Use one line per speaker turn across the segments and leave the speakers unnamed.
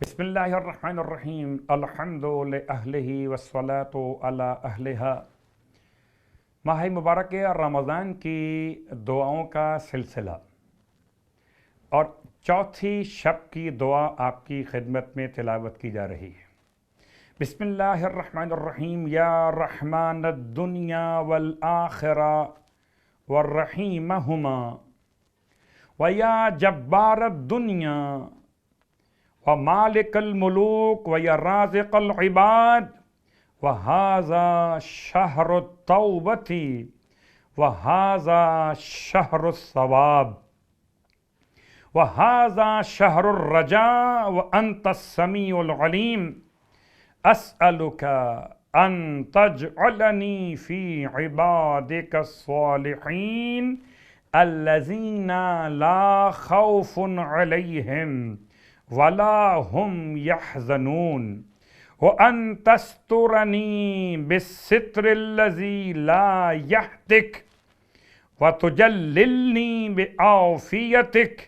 بسم اللہ الرحمن الرحیم الحمد لأہلہ والصلاة علی اہلہا۔ ماہ مبارک رمضان کی دعاؤں کا سلسلہ اور چوتھی شب کی دعا آپ کی خدمت میں تلاوت کی جا رہی ہے۔ بسم اللہ الرحمن الرحیم یا رحمان الدنیا والآخرہ والرحیمہما ویا جبار الدنیا ومالک الملوک ویا رازق العباد وہذا شہر التوبۃ وہذا شہر الثواب وہذا شہر الرجاء وانت السمیع العلیم اسألک ان تجعلنی فی عبادک الصالحین الذین لا خوف علیہم ولا هم يحزنون وأن تسترني بالستر الذي لا يهتك وتجللني بعافيتك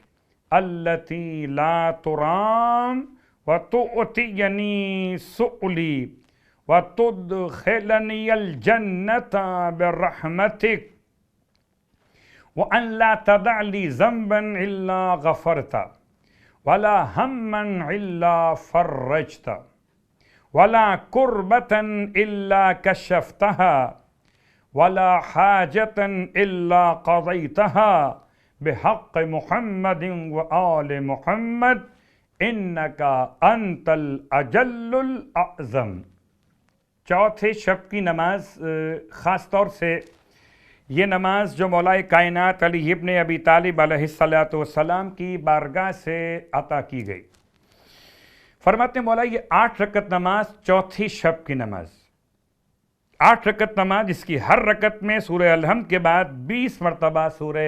التي لا ترام وتؤتيني سؤلي وتدخلني الجنة برحمتك وأن لا تدع لي ذنبا إلا غفرته ولا ہما الا فرجت ولا كربة الا كشفتها ولا حاجة الا قضيتها بحق محمد وآل محمد انك انت الاجل الاعظم۔ چوتھے شب کی نماز خاص طور سے یہ نماز جو مولا کائنات علی ابن ابی طالب علیہ السلام کی بارگاہ سے عطا کی گئی۔ فرماتے ہیں مولا یہ 8 رکعت نماز چوتھی شب کی نماز، 8 رکعت نماز جس کی ہر رکعت میں سورہ الحمد کے بعد 20 مرتبہ سورہ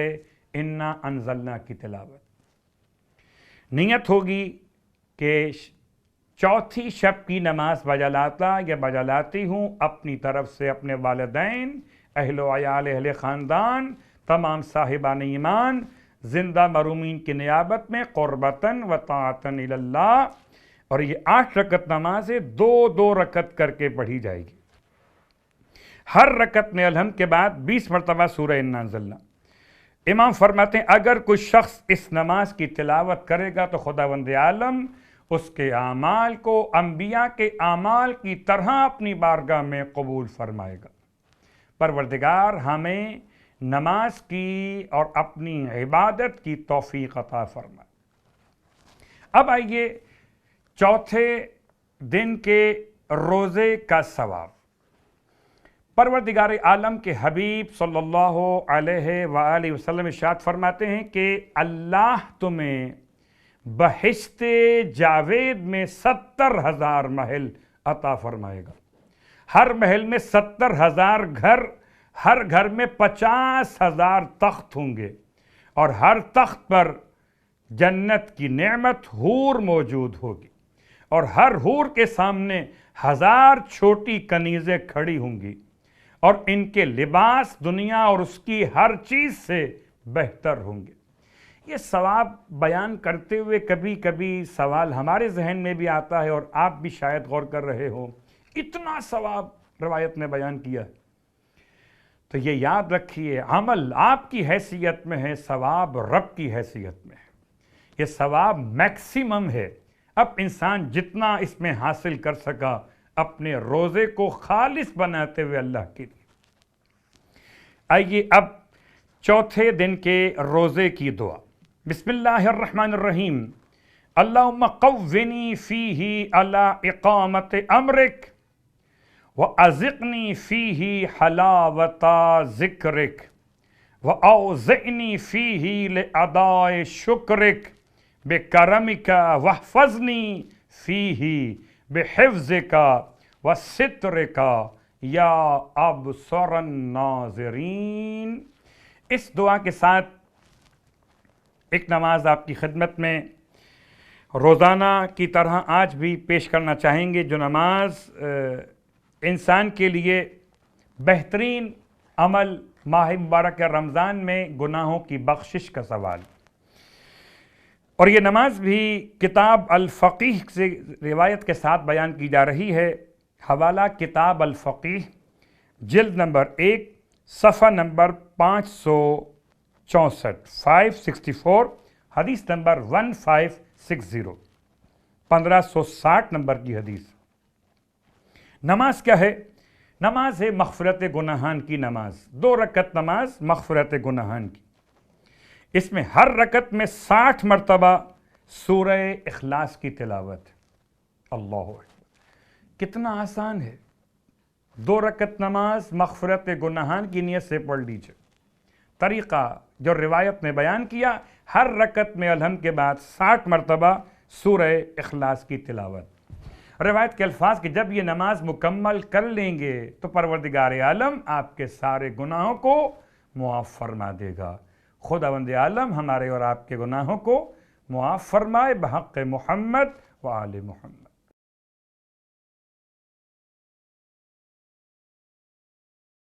انا انزلنا کی تلاوت۔ نیت ہوگی کہ چوتھی شب کی نماز بجا لاتا یا بجا لاتی ہوں اپنی طرف سے اپنے والدین، اہل و عیال، اہل خاندان، تمام صاحبان ایمان، زندہ مرومین کی نیابت میں قربتاً و طاعتاً الی اللہ، اور یہ 8 رکعت نمازیں 2 رکعت کر کے پڑھی جائے گی۔ ہر رکعت میں الحمد کے بعد 20 مرتبہ سورہ انا انزلنا۔ امام فرماتے ہیں اگر کوئی شخص اس نماز کی تلاوت کرے گا تو خداوند عالم اس کے اعمال کو انبیاء کے اعمال کی طرح اپنی بارگاہ میں قبول فرمائے گا۔ پروردگار ہمیں نماز کی اور اپنی عبادت کی توفیق عطا فرمائے۔ اب آئیے چوتھے دن کے روزے کا ثواب۔ پروردگار عالم کے حبیب صلی اللہ علیہ وآلہ وسلم ارشاد فرماتے ہیں کہ اللہ تمہیں بہشت جاوید میں 70,000 محل عطا فرمائے گا۔ ہر محل میں 70,000 گھر، ہر گھر میں 50,000 تخت ہوں گے، اور ہر تخت پر جنت کی نعمت حور موجود ہوگی، اور ہر حور کے سامنے 1000 چھوٹی کنیزیں کھڑی ہوں گی، اور ان کے لباس دنیا اور اس کی ہر چیز سے بہتر ہوں گے۔ یہ ثواب بیان کرتے ہوئے کبھی کبھی سوال ہمارے ذہن میں بھی آتا ہے، اور آپ بھی شاید غور کر رہے ہو، اتنا ثواب روایت نے بیان کیا ہے۔ تو یہ یاد رکھیے عمل آپ کی حیثیت میں ہے، ثواب رب کی حیثیت میں ہے۔ یہ ثواب میکسیمم ہے، اب انسان جتنا اس میں حاصل کر سکا اپنے روزے کو خالص بناتے ہوئے اللہ کے لیے۔ آئیے اب چوتھے دن کے روزے کی دعا۔ بسم اللہ الرحمن الرحیم اللہم قونی فیہ علی اقامت امرک وَأَذِقْنِي فِيهِ حَلَاوَةَ ذِكْرِكَ وَأَوْزِعْنِي فِيهِ لِأَدَاءِ شُكْرِكَ بِكَرَمِكَ وَاحْفَظْنِي فِيهِ بِحِفْظِكَ وَسِتْرِكَ یا أَبْصَرَ النَّاظِرِينَ۔ اس دعا کے ساتھ ایک نماز آپ کی خدمت میں روزانہ کی طرح آج بھی پیش کرنا چاہیں گے، جو نماز انسان کے لیے بہترین عمل ماہ مبارک رمضان میں گناہوں کی بخشش کا سوال۔ اور یہ نماز بھی کتاب الفقیہ سے روایت کے ساتھ بیان کی جا رہی ہے۔ حوالہ کتاب الفقیہ، جلد نمبر 1، صفحہ نمبر 564 حدیث نمبر 1560، 1560 نمبر کی حدیث۔ نماز کیا ہے؟ نماز ہے مغفرت گناہان کی نماز، 2 رکعت نماز مغفرت گناہان کی۔ اس میں ہر رکعت میں 60 مرتبہ سورہ اخلاص کی تلاوت۔ اللہ اکبر، کتنا آسان ہے۔ 2 رکعت نماز مغفرت گناہان کی نیت سے پڑھ لیجئے۔ طریقہ جو روایت نے بیان کیا، ہر رکعت میں الحمد کے بعد 60 مرتبہ سورہ اخلاص کی تلاوت۔ روایت کے الفاظ کہ جب یہ نماز مکمل کر لیں گے تو پروردگار عالم آپ کے سارے گناہوں کو معاف فرما دے گا۔ خداوند عالم ہمارے اور آپ کے گناہوں کو معاف فرمائے بحق محمد و آل محمد۔